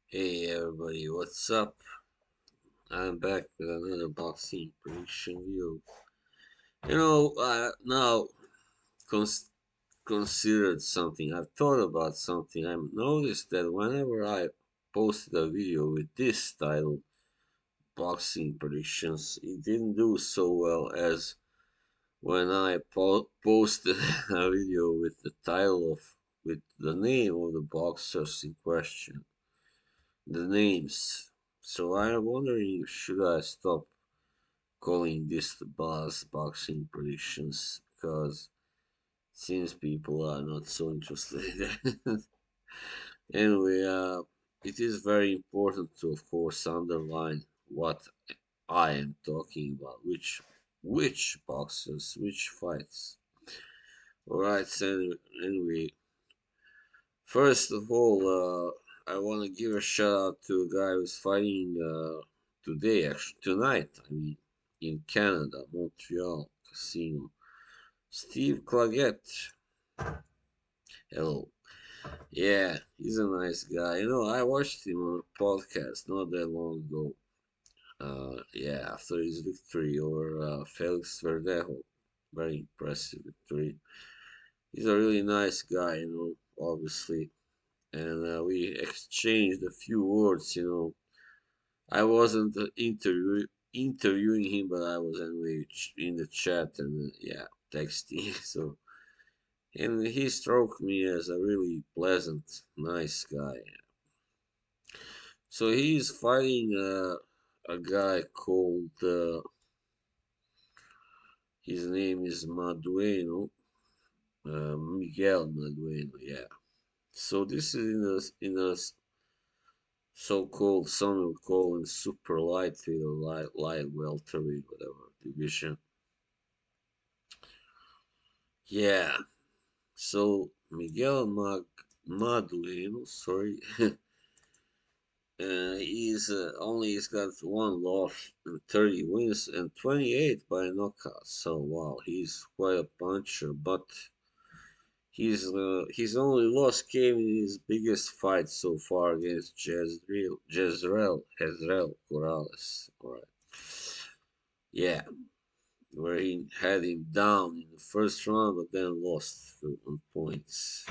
Hey everybody, what's up? I'm back with another boxing prediction video. Now cons- considered something. I've thought about something. I've noticed that whenever I posted a video with this title, boxing predictions, it didn't do so well as when I posted a video with the title with the name of the boxers in question, the names. So I'm wondering, should I stop calling this the buzz boxing predictions because it seems people are not so interested. Anyway, it is very important to, of course, underline what I am talking about, which boxers, which fights. All right, so anyway, first of all, I want to give a shout out to a guy who's fighting today, actually tonight. I mean, in Canada, Montreal Casino. Steve Claggett. Hello. Yeah, he's a nice guy. I watched him on a podcast not that long ago. Yeah, after his victory over Felix Verdejo. Very impressive victory. He's a really nice guy, obviously. And we exchanged a few words. I wasn't interviewing him, but I was anyway in the chat and yeah, texting. So and he struck me as a really pleasant, nice guy. So he's fighting a guy called his name is Madueno, Miguel Madeno. Yeah. So this is in a so-called some will call in super lightweight or light welterweight, whatever division. Yeah. So Madueno, sorry. He's got one loss and 30 wins and 28 by knockout. So wow, he's quite a puncher. But his only loss came in his biggest fight so far against Jezreel Corrales. All right, yeah, where he had him down in the first round, but then lost on points.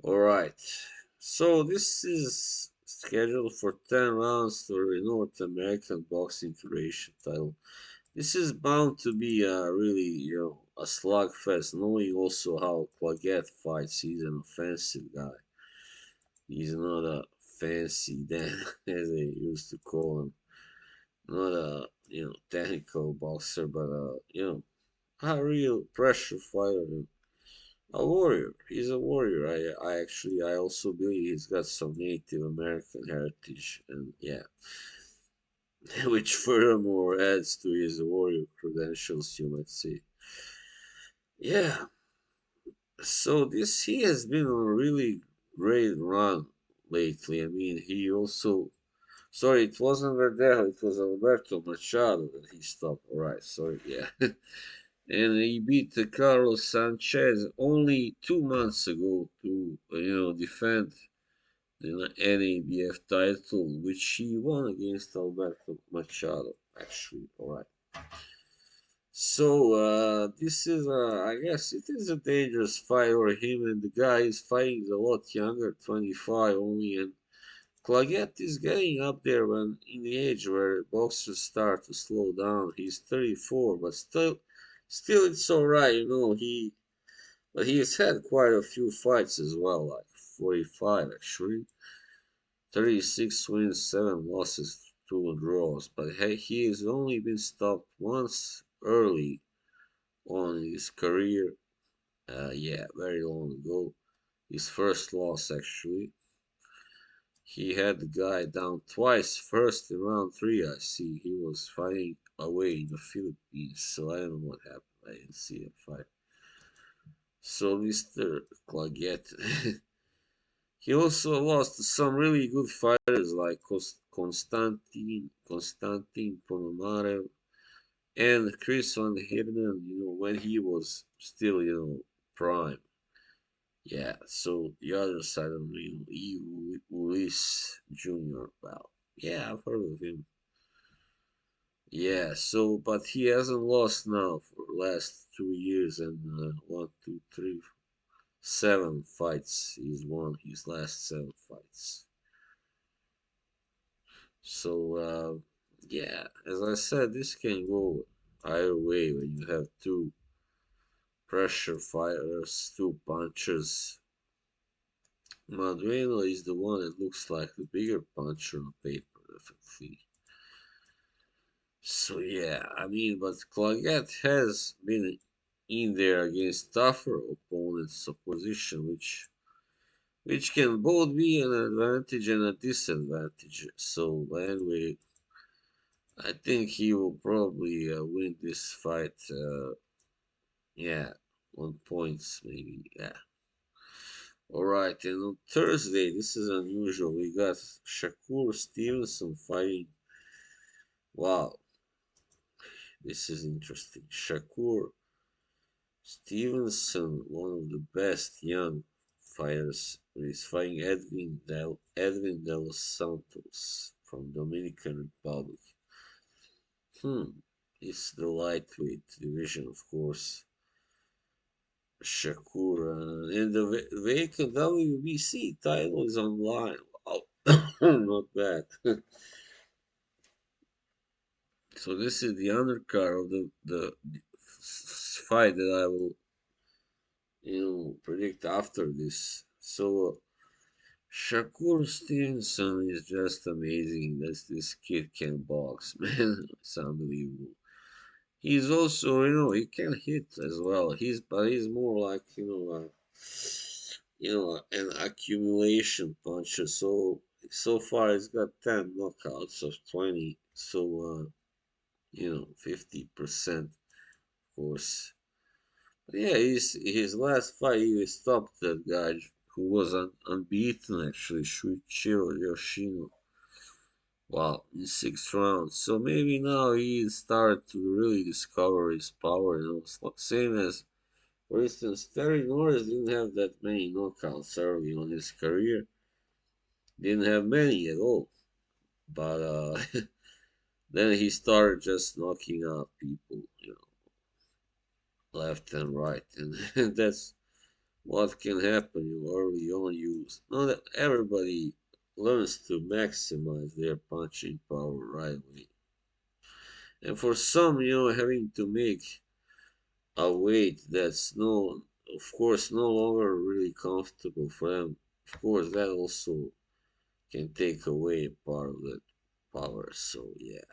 All right. So this is scheduled for 10 rounds for the North American Boxing Federation title. This is bound to be a really, a slugfest, knowing also how Claggett fights. He's an offensive guy. He's not a fancy Dan, as they used to call him. Not a, technical boxer, but a real pressure fighter. A warrior. He's a warrior. I also believe he's got some Native American heritage, and yeah, which furthermore adds to his warrior credentials, you might say. Yeah. So this he has been on a really great run lately. I mean, he also. Sorry, it wasn't Verdejo. It was Alberto Machado that he stopped. All right. Sorry. Yeah. And he beat Carlos Sanchez only 2 months ago to defend the NABF title, which he won against Alberto Machado. Actually, all right. So this is, I guess, it is a dangerous fight for him, and the guy is fighting a lot younger, 25 only, and Claggett is getting up there when in the age where boxers start to slow down. He's 34, but still it's all right, but he has had quite a few fights as well, like 45 actually, 36 wins, 7 losses, 2 draws. But hey, he has only been stopped once early on in his career. Yeah, very long ago. His first loss actually. He had the guy down twice. First in round three, I see he was fighting away in the Philippines, so I don't know what happened. I didn't see him fight. So Mr. Claggett, he also lost to some really good fighters like Konstantin Ponomarev and Chris Van Heerden, when he was still, prime. Yeah, so the other side of me, he who Bliss Jr. Well, yeah, I've heard of him. Yeah, so but he hasn't lost now for the last 2 years and one, two, three, 7 fights. He's won his last 7 fights. So yeah, as I said, this can go either way when you have two pressure fighters, two punchers. Madeno is the one that looks like the bigger puncher on paper, definitely. So yeah, I mean, but Claggett has been in there against tougher opponents' opposition, which can both be an advantage and a disadvantage. So anyway, I think he will probably win this fight. Yeah, 1 points maybe. Yeah. All right, and on Thursday, this is unusual. We got Shakur Stevenson fighting. Wow, this is interesting. Shakur Stevenson, one of the best young fighters, is fighting Edwin de los Santos from Dominican Republic. It's the lightweight division, of course. Shakur, and the vacant WBC title is online. Wow, not bad. So this is the undercard of the fight that I will, predict after this. So Shakur Stevenson is just amazing. This kid can box, man. It's unbelievable. He's also, he can hit as well. But he's more like, an accumulation puncher. So far he's got 10 knockouts of 20. So 50%, of course. But yeah, his last fight he stopped that guy who was unbeaten actually, Shuichiro Yoshino. Wow, in 6 rounds. So maybe now he started to really discover his power. Same as, for instance, Terry Norris didn't have that many knockouts early on his career. Didn't have many at all. But then he started just knocking out people, left and right, and that's what can happen. Early on. Not that everybody learns to maximize their punching power right away. And for some, having to make a weight that's of course, no longer really comfortable for them. Of course, that also can take away part of that power. So yeah.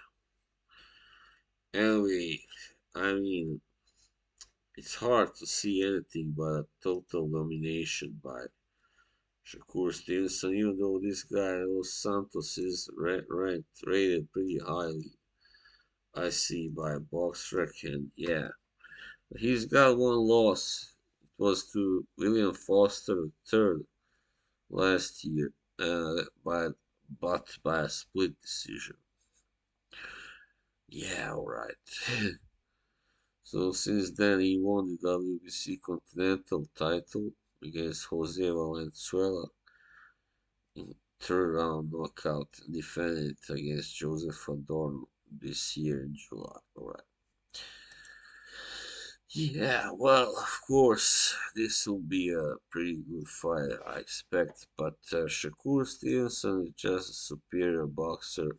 Anyway, I mean, it's hard to see anything but a total domination by Shakur Stevenson, even though this guy, Los Santos, is rated pretty highly. I see by BoxRec, and yeah, he's got one loss. It was to William Foster III last year, but by a split decision. Yeah, all right. So since then, he won the WBC Continental title against Jose Valenzuela in third round knockout, and defended it against Joseph Adorno this year in July. All right. Yeah, well, of course, this will be a pretty good fight, I expect. But Shakur Stevenson is just a superior boxer.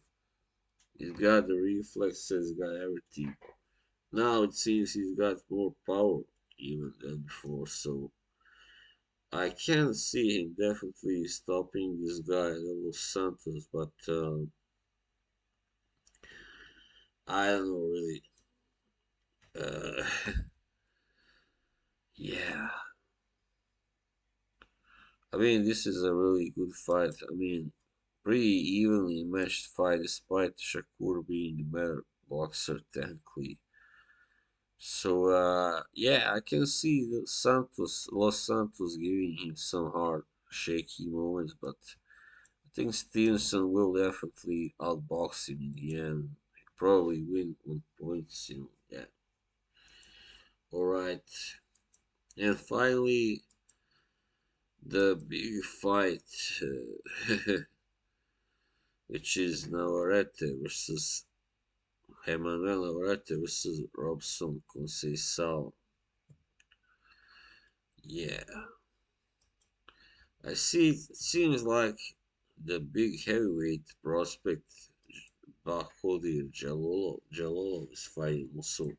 He's got the reflexes, got everything. Now it seems he's got more power even than before. So I can see him definitely stopping this guy, Los Santos. But I don't know really. Uh, yeah, I mean, this is a really good fight. I mean, pretty evenly matched fight despite Shakur being the better boxer technically. So yeah, I can see Los Santos giving him some hard, shaky moments, but I think Stevenson will definitely outbox him in the end. Probably win 1 points, Yeah. All right, and finally the big fight. which is Navarrete versus Emmanuel Navarrete versus Robson Conceicao. Yeah, I see. It seems like the big heavyweight prospect Bakodir Jalolov is fighting also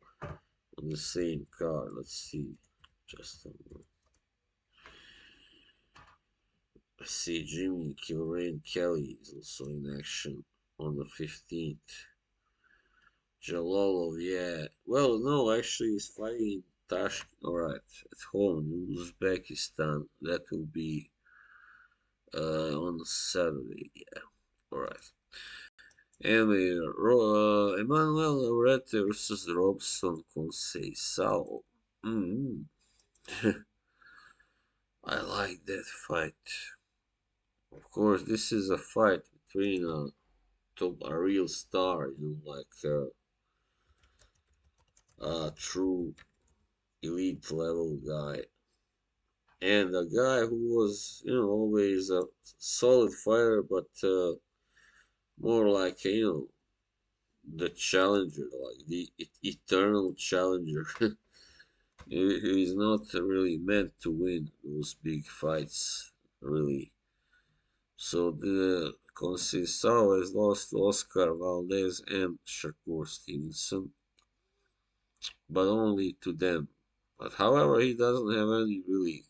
on the same card. Let's see. Just a moment. I see Jimmy Kilrain Kelly is also in action on the 15th. Jalolov, yeah. Well, no, actually, he's fighting Tashkent. Alright, at home in Uzbekistan. That will be on Saturday. Yeah, alright. Anyway, Emmanuel Navarrete versus Robson Conceicao. Mm, I like that fight. Of course, this is a fight between a real star, like a true elite level guy, and a guy who was, always a solid fighter, but more like, the challenger, like the eternal challenger. He's not really meant to win those big fights, really. So the Conceição has lost to Oscar Valdez and Shakur Stevenson, but only to them. But however, he doesn't have any really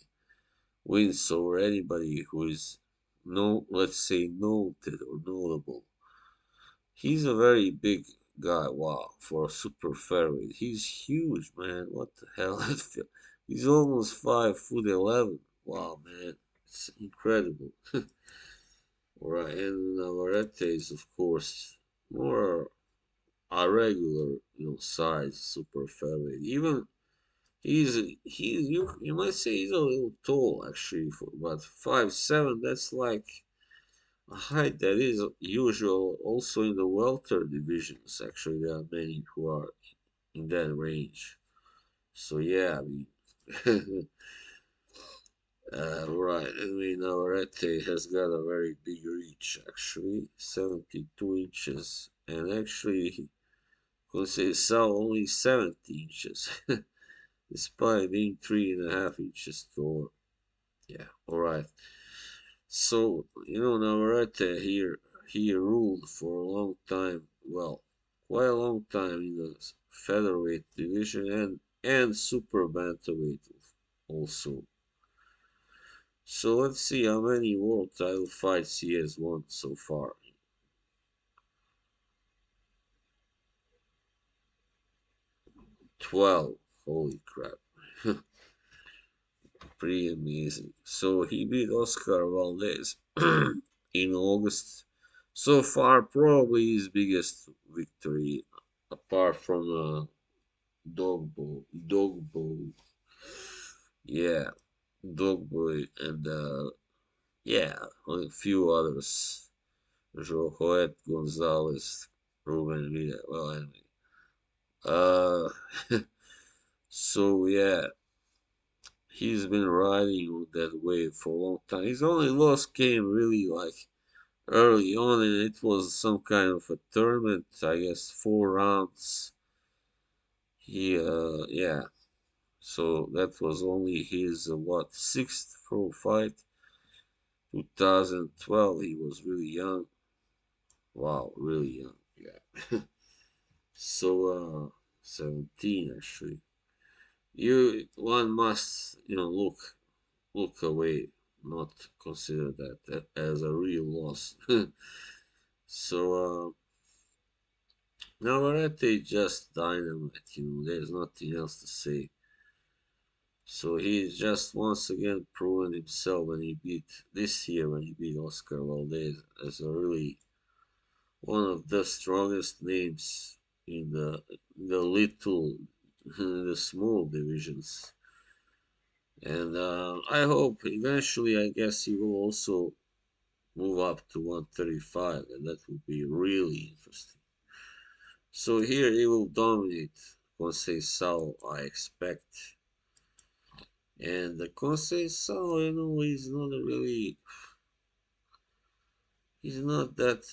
wins over anybody who is no, let's say, noted or notable. He's a very big guy. Wow, for a super featherweight, he's huge, man. What the hell? He's almost 5 foot 11. Wow, man, it's incredible. Right, and Navarrete is of course more a regular, size super featherweight. Even he's you might say he's a little tall actually, but 5'7". That's like a height that is usual also in the welter divisions. Actually, there are many who are in that range. So yeah, I mean, right. I mean, Navarrete has got a very big reach, actually, 72 inches, and actually, Conceição only 70 inches, despite being 3.5 inches taller. Yeah, all right. So Navarrete here he ruled for a long time. Well, quite a long time in the featherweight division and super bantamweight also. So let's see how many world title fights he has won so far. 12. Holy crap. Pretty amazing. So he beat Oscar Valdez in August. So far, probably his biggest victory, apart from Dogbo, yeah, Dogboy, and yeah, a few others. Joet Gonzalez, Ruben Vida. Well, anyway. Uh, so yeah, he's been riding on that wave for a long time. His only loss came really like early on, and it was some kind of a tournament. I guess 4 rounds. Yeah. So that was only his what sixth pro fight. 2012. He was really young. Wow, really young. Yeah. So 17 actually. One must look away, not consider that as a real loss. So Navarrete just dynamite. There's nothing else to say. So he's just once again proven himself when he beat this year when he beat Oscar Valdez as a really one of the strongest names in the little in the small divisions. And I hope eventually, I guess he will also move up to 135, and that would be really interesting. So here he will dominate Conceição, I expect. And the Conceição, he's not really He's not that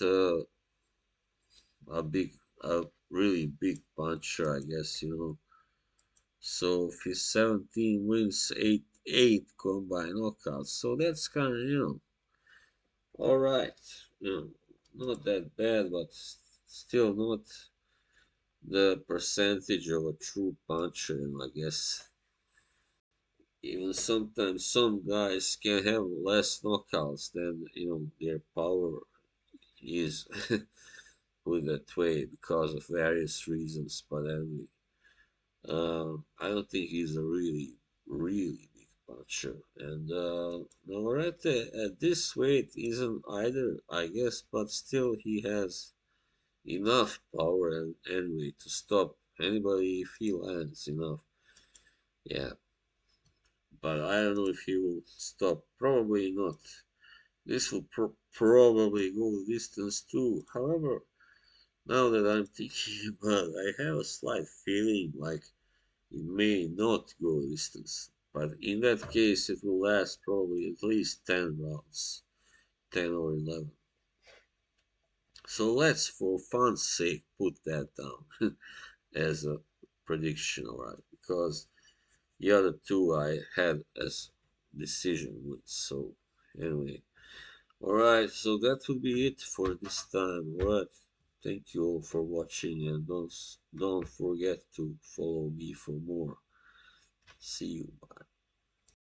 a really big puncher, I guess, you know. So if he's 17 wins, 8 combine knockouts. So that's kind of, all right. You know, not that bad, but still not the percentage of a true puncher. And I guess even sometimes some guys can have less knockouts than, their power is with that way because of various reasons. But anyway, I don't think he's a really, really big puncher. And Navarrete at this weight isn't either, I guess, but still he has enough power and anyway to stop anybody if he lands enough. Yeah, but I don't know if he will stop. Probably not. This will probably go distance too. However, now that I'm thinking about it, I have a slight feeling like it may not go distance, but in that case, it will last probably at least 10 rounds, 10 or 11. So let's, for fun's sake, put that down as a prediction, alright? Because the other two I had as decision wins. So, anyway, alright, so that would be it for this time, alright? Thank you all for watching and don't forget to follow me for more. See you. Bye.